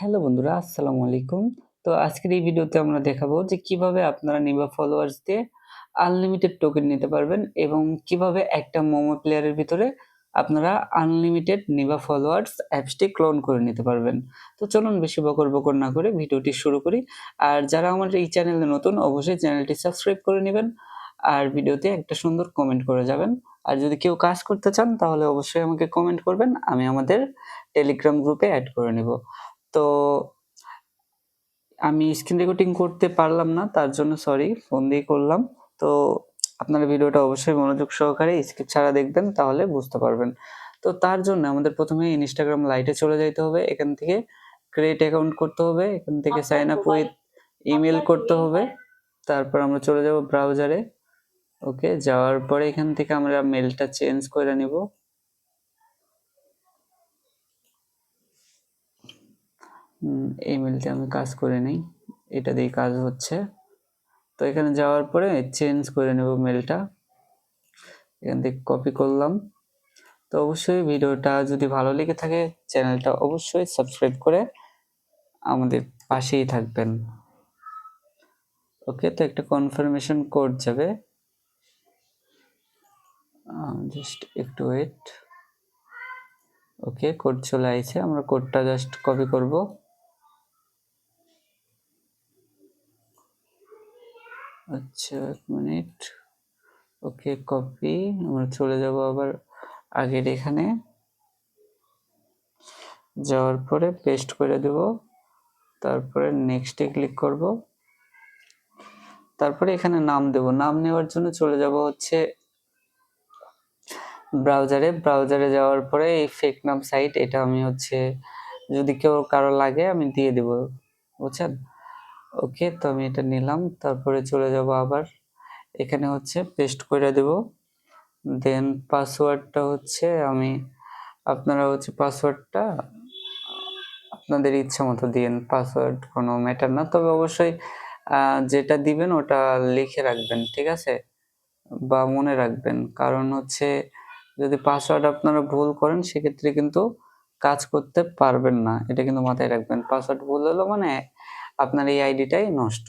Hello বন্ধুরা, আসসালামু আলাইকুম। তো আজকের এই ভিডিওতে আমরা দেখাবো যে কিভাবে আপনারা নিবা ফলোয়ার্স দিয়ে আনলিমিটেড টোকেন নিতে পারবেন এবং কিভাবে একটা মোমো প্লেয়ারের ভিতরে আপনারা আনলিমিটেড নিবা ফলোয়ার্স অ্যাপসটি ক্লোন করে নিতে পারবেন। তো চলুন বেশি বকর বকর না করে ভিডিওটি শুরু করি। আর যারা আমার এই চ্যানেলে নতুন অবশ্যই চ্যানেলটি সাবস্ক্রাইব করে নেবেন আর ভিডিওতে একটা সুন্দর কমেন্ট করে যাবেন। আর যদি কেউ কাজ করতে চান তাহলে অবশ্যই আমাকে কমেন্ট করবেন, আমি আমাদের টেলিগ্রাম গ্রুপে অ্যাড করে নেব। তো আমি স্ক্রিন রেকর্ডিং করতে পারলাম না, তার জন্য সরি, ফোন দিয়ে করলাম। তো আপনারা ভিডিওটা অবশ্যই মনোযোগ সহকারে স্কিপ ছাড়া দেখবেন, তাহলে বুঝতে পারবেন। তো তার জন্য আমাদের প্রথমে ইনস্টাগ্রাম লাইটে চলে যাইতে হবে, এখান থেকে ক্রিয়েট অ্যাকাউন্ট করতে হবে, এখান থেকে সাইন আপ উইথ ইমেল করতে হবে। তারপর আমরা চলে যাব ব্রাউজারে। ওকে, যাওয়ার পরে এখান থেকে আমরা মেলটা চেঞ্জ করে নিব। এই মেলটা আমি কাজ করে নিই, এটা দিয়ে কাজ হচ্ছে। তো এখানে যাওয়ার পরে চেঞ্জ করে নেব মেলটা, এখান থেকে কপি করলাম। তো অবশ্যই ভিডিওটা যদি ভালো লেগে থাকে চ্যানেলটা অবশ্যই সাবস্ক্রাইব করে আমাদের পাশেই থাকবেন। ওকে, তো একটা কনফার্মেশন কোড যাবে, জাস্ট একটু ওয়েট। ওকে, কোড চলে আসছে, আমরা কোডটা জাস্ট কপি করব। আচ্ছা, এক মিনিট। ওকে, কপি, আমরা চলে যাব আবার আগের এখানে, যাওয়ার পরে পেস্ট করে দেব, তারপরে নেক্সটে ক্লিক করব। তারপরে এখানে নাম দেব, নাম নেওয়ার জন্য চলে যাব হচ্ছে ব্রাউজারে যাওয়ার পরে এই ফেক নাম সাইট, এটা আমি হচ্ছে যদি কেউ কারো লাগে আমি দিয়ে দেব, বুঝছেন। ওকে, তো আমি এটা নিলাম, তারপরে চলে যাব আবার এখানে হচ্ছে পেস্ট করে দেব। দেন পাসওয়ার্ডটা হচ্ছে আপনারা হচ্ছে পাসওয়ার্ডটা আপনাদের ইচ্ছা মতো দিয়েন, পাসওয়ার্ড কোনো ম্যাটার না, তবে অবশ্যই যেটা দিবেন ওটা লিখে রাখবেন, ঠিক আছে, বা মনে রাখবেন। কারণ হচ্ছে যদি পাসওয়ার্ড আপনারা ভুল করেন সেক্ষেত্রে কিন্তু কাজ করতে পারবেন না, এটা কিন্তু মাথায় রাখবেন। পাসওয়ার্ড ভুল হলো মানে আপনার এই আইডিটাই নষ্ট।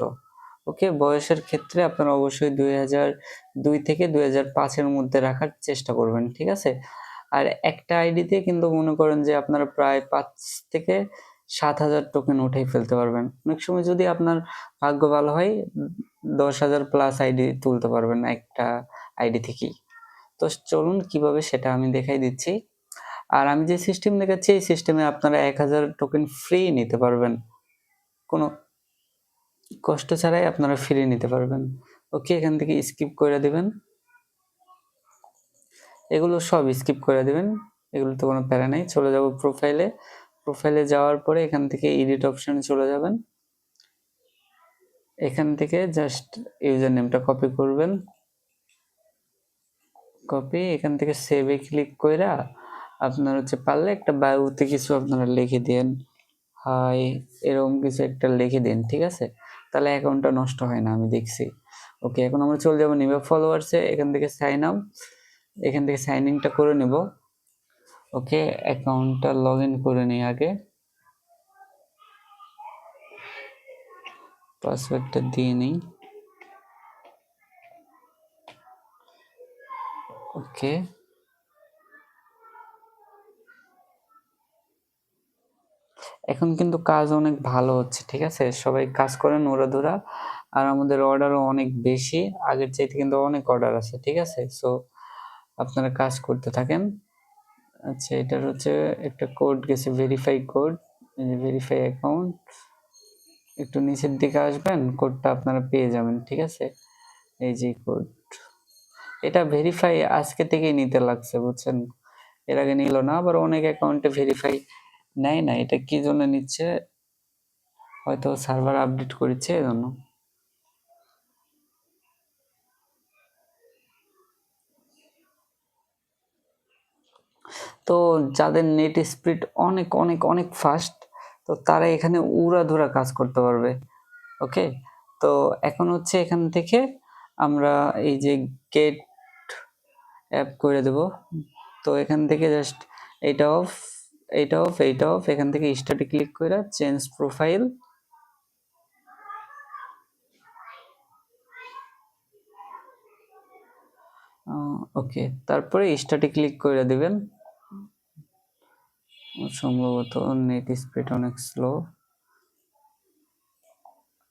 ওকে, বয়সের ক্ষেত্রে আপনারা অবশ্যই 2002 থেকে 2005-এর মধ্যে রাখার চেষ্টা করবেন, ঠিক আছে। আর একটা আইডিতে কিন্তু মনে করেন যে আপনারা প্রায় 5 থেকে 7,000 টোকেন উঠেই ফেলতে পারবেন। অনেক সময় যদি আপনার ভাগ্য ভালো হয় 10,000 প্লাস আইডি তুলতে পারবেন একটা আইডি থেকেই। তো চলুন কিভাবে সেটা আমি দেখাই দিচ্ছি। আর আমি যে সিস্টেম দেখাচ্ছি এই সিস্টেমে আপনারা 1000 টোকেন ফ্রি নিতে পারবেন, কোনো কষ্ট ছাড়াই আপনারা ফ্রি নিতে পারবেন। ওকে, এখান থেকে স্কিপ করে দিবেন, এগুলো সব স্কিপ করে দিবেন, এগুলো তো কোনো প্যারা নেই। চলে যাব প্রোফাইলে যাওয়ার পরে এখান থেকে এডিট অপশনে চলে যাবেন। এখান থেকে জাস্ট ইউজার নেমটা কপি করবেন, কপি, এখান থেকে সেভে ক্লিক কইরা আপনার হচ্ছে পারলে একটা বায়োতে কিছু আপনারা লিখে দেন, হাই, এরকম কিছু একটা লিখে দিন, ঠিক আছে, তাহলে অ্যাকাউন্টটা নষ্ট হয় না, আমি দেখছি। ওকে, এখন আমরা চলে যাবো নিবা ফলোয়ার্সে, এখান থেকে সাইন আপ, এখান থেকে সাইন ইনটা করে নেব। ওকে, অ্যাকাউন্টটা লগ ইন করে নিই আগে, পাসওয়ার্ডটা দিয়ে নিই। ওকে, এখন কিন্তু কাজ অনেক ভালো হচ্ছে, ঠিক আছে, সবাই কাজ করেন উড়াধুরা, আর আমাদের অর্ডারও অনেক বেশি, আগের চাইতে কিন্তু অনেক অর্ডার আছে, ঠিক আছে। সো আপনারা কাজ করতে থাকেন। আচ্ছা, এটার হচ্ছে একটা কোড গেছে, ভেরিফাই কোড, ভেরিফাই অ্যাকাউন্ট, একটু নিচের দিকে আসবেন, কোডটা আপনারা পেয়ে যাবেন, ঠিক আছে। এই যে কোড, এটা ভেরিফাই আজকে থেকেই নিতে লাগছে, বুঝছেন, এর আগে নিল না। আবার অনেক অ্যাকাউন্টে ভেরিফাই নেয় না, এটা কি জন্য নিচ্ছে, হয়তো সার্ভার আপডেট করেছে এজন্য। তো যাদের নেট স্পিড অনেক অনেক অনেক ফাস্ট, তো তারা এখানে উড়াধুরা কাজ করতে পারবে। ওকে, তো এখন হচ্ছে এখান থেকে আমরা এই যে গেট অ্যাপ করে দেব। তো এখান থেকে জাস্ট এটা অফ, এইটা অফ, এইটা অফ। এখান থেকে স্টার্টে ক্লিক করে চেঞ্জ প্রোফাইল, ওকে, তারপরে স্টার্টে ক্লিক করে দিবেন। সম্ভবত নেট স্পিড অনেক স্লো।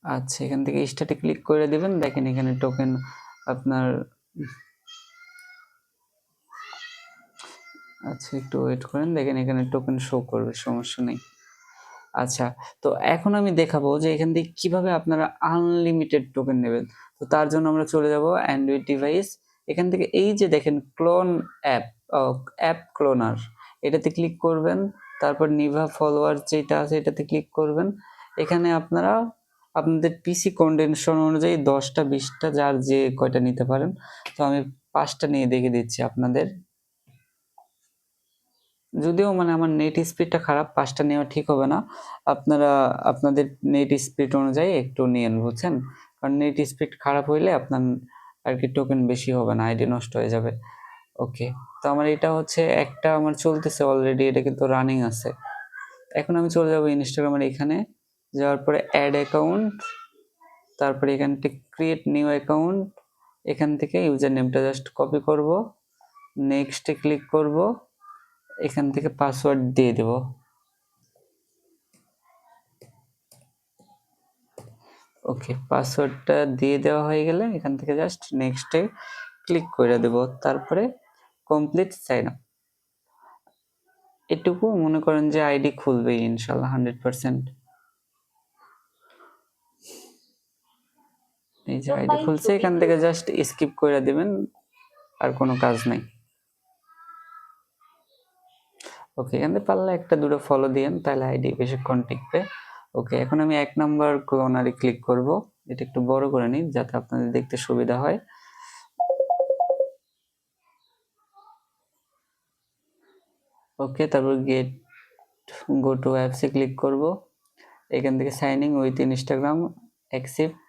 আচ্ছা, এখান থেকে স্টার্টে ক্লিক করে দিবেন। দেখেন এখানে টোকেন আপনার, আচ্ছা একটু ওয়েট করেন, দেখেন এখানে টোকেন শো করবে, সমস্যা নেই। আচ্ছা, তো এখন আমি দেখাবো যে এখান থেকে কিভাবে আপনারা আনলিমিটেড টোকেন নেবেন। তো তার জন্য আমরা চলে যাব অ্যান্ড্রয়েড ডিভাইস, এখান থেকে এই যে দেখেন ক্লোন অ্যাপ, অ্যাপ ক্লোনার, এটাতে ক্লিক করবেন। তারপর নিভা ফলোয়ার যেটা আছে এটাতে ক্লিক করবেন। এখানে আপনারা আপনাদের পিসি কন্ডিশন অনুযায়ী 10টা 20টা যার যে কয়টা নিতে পারেন। তো আমি 5টা নিয়ে দেখে দিচ্ছি আপনাদের। যদিও মানে আমার নেট স্পিডটা খারাপ, 5টা নেওয়া ঠিক হবে না। আপনারা আপনাদের নেট স্পিড অনুযায়ী একটু নিয়েন, বুঝছেন? কারণ নেট স্পিড খারাপ হইলে আপনার আর কি টোকেন বেশি হবে না, আইডি নষ্ট হয়ে যাবে। ওকে, তো আমার এটা হচ্ছে একটা আমার চলতেছে অলরেডি, এটা কিন্তু রানিং আছে। এখন আমি চলে যাব ইনস্টাগ্রামের এখানে, যাওয়ার পরে অ্যাড অ্যাকাউন্ট, তারপরে এখান থেকে ক্রিয়েট নিউ অ্যাকাউন্ট, এখান থেকে ইউজার নেমটা জাস্ট কপি করব, নেক্সটে ক্লিক করব, এখান থেকে পাসওয়ার্ড দিয়ে দেব। ওকে, পাসওয়ার্ডটা দিয়ে দেওয়া হয়ে গেলে এখান থেকে জাস্ট নেক্সটে ক্লিক করে দেব, তারপরে কমপ্লিট সাইন আপ। এটুকু মনে করেন যে আইডি খুলবে ইনশাল্লাহ 100%। এই যে আইডি খুলছে, এখান থেকে জাস্ট স্কিপ করে দিবেন, আর কোনো কাজ নাই। ওকে, এখান থেকে পারলে একটা দুটো ফলো দিয়েন, তাহলে আইডি বেশিক্ষণ টিকবে। ওকে, এখন আমি 1 নাম্বার ক্লোনারে ক্লিক করব। এটা একটু বড় করে নিই যাতে আপনাদের দেখতে সুবিধা হয়। ওকে, তারপর গেট গো টু অ্যাপসে ক্লিক করব। এখান থেকে sign in with Instagram, accept.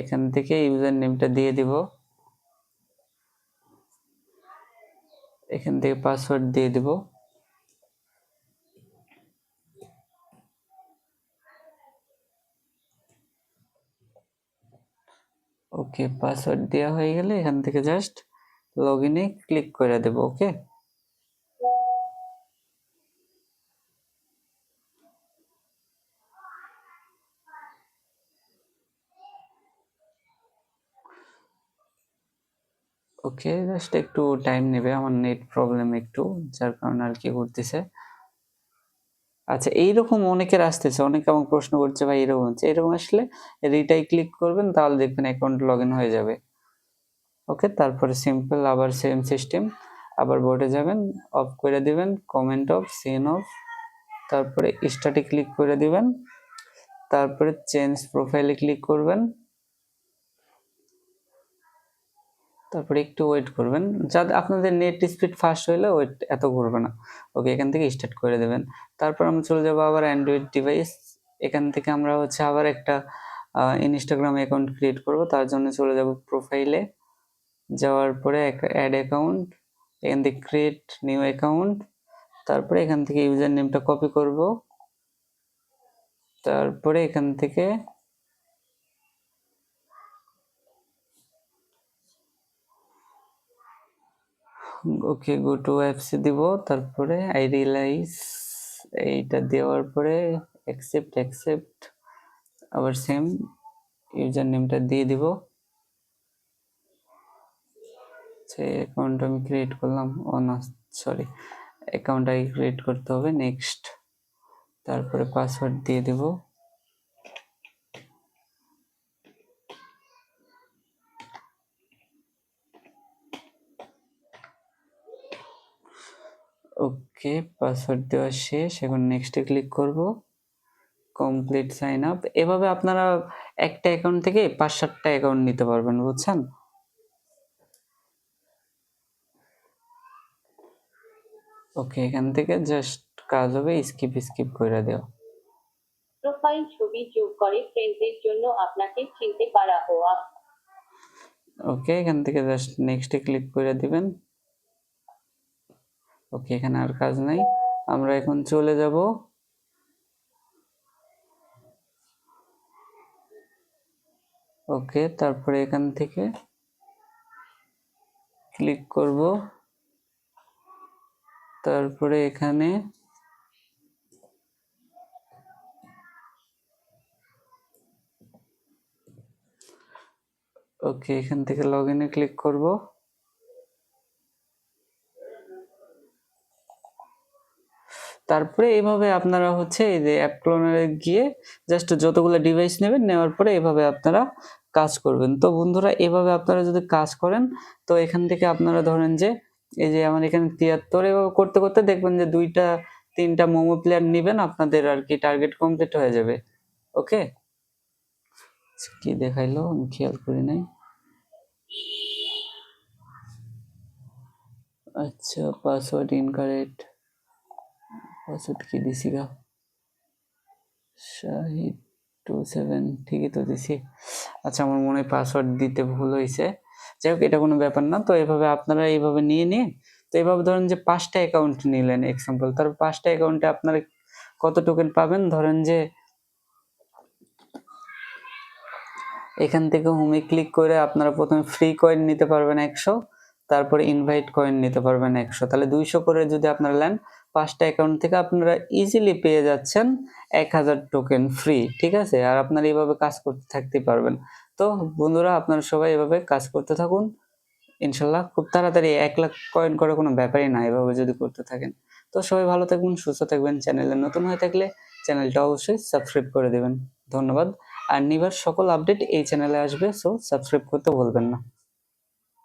এখান থেকে ইউজার নেমটা দিয়ে দিব, এখান থেকে পাসওয়ার্ড দিয়ে দিব। ওকে, পাসওয়ার্ড দেওয়া হয়ে গেলে এখান থেকে জাস্ট লগ ইনে ক্লিক করে দেব। ওকে, ওকে, জাস্ট একটু টাইম নেবে, আমার নেট প্রবলেম একটু, যার কারণে আর কি করতেছে। আচ্ছা, এইরকম অনেকের আসতেছে, অনেকে আমাকে প্রশ্ন করছে ভাই এরকম হচ্ছে, এরকম আসলে রিটাই ক্লিক করবেন, তাহলে দেখবেন অ্যাকাউন্ট লগ ইন হয়ে যাবে। ওকে, তারপরে সিম্পল আবার সেম সিস্টেম, আবার বোর্ডে যাবেন, অফ করে দিবেন, কমেন্ট অফ, সিন অফ, তারপরে স্টার্টে ক্লিক করে দিবেন, তারপরে চেঞ্জ প্রোফাইলে ক্লিক করবেন, তারপরে একটু ওয়েট করবেন, যাতে আপনাদের নেট স্পিড ফাস্ট হইলে ওয়েট এত করবে না। ওকে, এখান থেকে স্টার্ট করে দেবেন। তারপর আমরা চলে যাবো আবার অ্যান্ড্রয়েড ডিভাইস, এখান থেকে আমরা হচ্ছে আবার একটা ইনস্টাগ্রাম অ্যাকাউন্ট ক্রিয়েট করব। তার জন্য চলে যাব প্রোফাইলে, যাওয়ার পরে অ্যাড অ্যাকাউন্ট, এখান থেকে ক্রিয়েট নিউ অ্যাকাউন্ট, তারপরে এখান থেকে ইউজার নেমটা কপি করব, তারপরে এখান থেকে ওকে গো টু অ্যাপসে দিব, তারপরে আই রিয়েলাইজ, এইটা দেওয়ার পরে অ্যাকসেপ্ট অ্যাকসেপ্ট, আবার সেম ইউজার নেমটা দিয়ে দিব। যে অ্যাকাউন্ট আমি ক্রিয়েট করলাম, ও না সরি, অ্যাকাউন্ট আগে ক্রিয়েট করতে হবে, নেক্সট, তারপরে পাসওয়ার্ড দিয়ে দেব। ওকে, পাসওয়ার্ড দেওয়া শেষ, এখন নেক্সটে ক্লিক করব, কমপ্লিট সাইন আপ। এভাবে আপনারা একটা অ্যাকাউন্ট থেকে 5-7টা অ্যাকাউন্ট নিতে পারবেন, বুঝছেন? ওকে, এখান থেকে জাস্ট কাজ হবে স্কিপ স্কিপ করে দেওয়া। প্রোফাইল ছবি যোগ করে ফ্রেন্ডদের জন্য আপনাকে চিনতে পারা হওয়া। ওকে, এখান থেকে জাস্ট নেক্সটে ক্লিক করে দিবেন, ওকে, এখানে আর কাজ নাই। আমরা এখন চলে যাব ওকে, তারপরে এখান থেকে ক্লিক করব, তারপরে এখানে ওকে, এখান থেকে লগ ইনে ক্লিক করব। তারপরে এইভাবে আপনারা হচ্ছে এই যে অ্যাপ ক্লোনারে গিয়ে জাস্ট যতগুলো ডিভাইস নেবেন, নেওয়ার পরে এভাবে আপনারা কাজ করবেন। তো বন্ধুরা, এভাবে আপনারা যদি কাজ করেন, তো এখান থেকে আপনারা ধরেন যে এই যে আমার এখানে 73, এভাবে করতে করতে দেখবেন যে 2-3টা মোমো প্লেয়ার নেবেন, আপনাদের আর কি টার্গেট কমপ্লিট হয়ে যাবে। ওকে, কি দেখাইলো আমি খেয়াল করি নাই। আচ্ছা, পাসওয়ার্ড ইনকারেক্ট, পাসওয়ার্ড কি দিছি গা, শাহিদ 27 ঠিকই তো দিছি। আচ্ছা, আমার মনে হয় পাসওয়ার্ড দিতে ভুল হয়েছে। যাই হোক, এটা কোনো ব্যাপার না। তো এভাবে আপনারা এইভাবে নিয়ে তো এইভাবে ধরেন যে 5টা অ্যাকাউন্ট নিলেন এক্সাম্পল, তারপর 5টা অ্যাকাউন্টে আপনারা কত টোকেন পাবেন, ধরেন যে এখান থেকে হোমে ক্লিক করে আপনারা প্রথমে ফ্রি কয়েন নিতে পারবেন 100, তারপরে ইনভাইট কয়েন নিতে পারবেন 100, তাহলে 200 করে যদি আপনারা নেন 5টা অ্যাকাউন্ট থেকে আপনারা ইজিলি পেয়ে যাচ্ছেন 1000 টোকেন ফ্রি। ঠিক আছে, আর আপনারা এইভাবে কাজ করতে থাকতে পারবেন। তো বন্ধুরা, আপনারা সবাই এভাবে কাজ করতে থাকুন, ইনশাল্লাহ খুব তাড়াতাড়ি 1 লাখ কয়েন করে কোনো ব্যাপারই না এভাবে যদি করতে থাকেন। তো সবাই ভালো থাকবেন, সুস্থ থাকবেন। চ্যানেলে নতুন হয়ে থাকলে চ্যানেলটা অবশ্যই সাবস্ক্রাইব করে দেবেন। ধন্যবাদ। আর নিবার সকল আপডেট এই চ্যানেলে আসবে, সো সাবস্ক্রাইব করতে ভুলবেন না।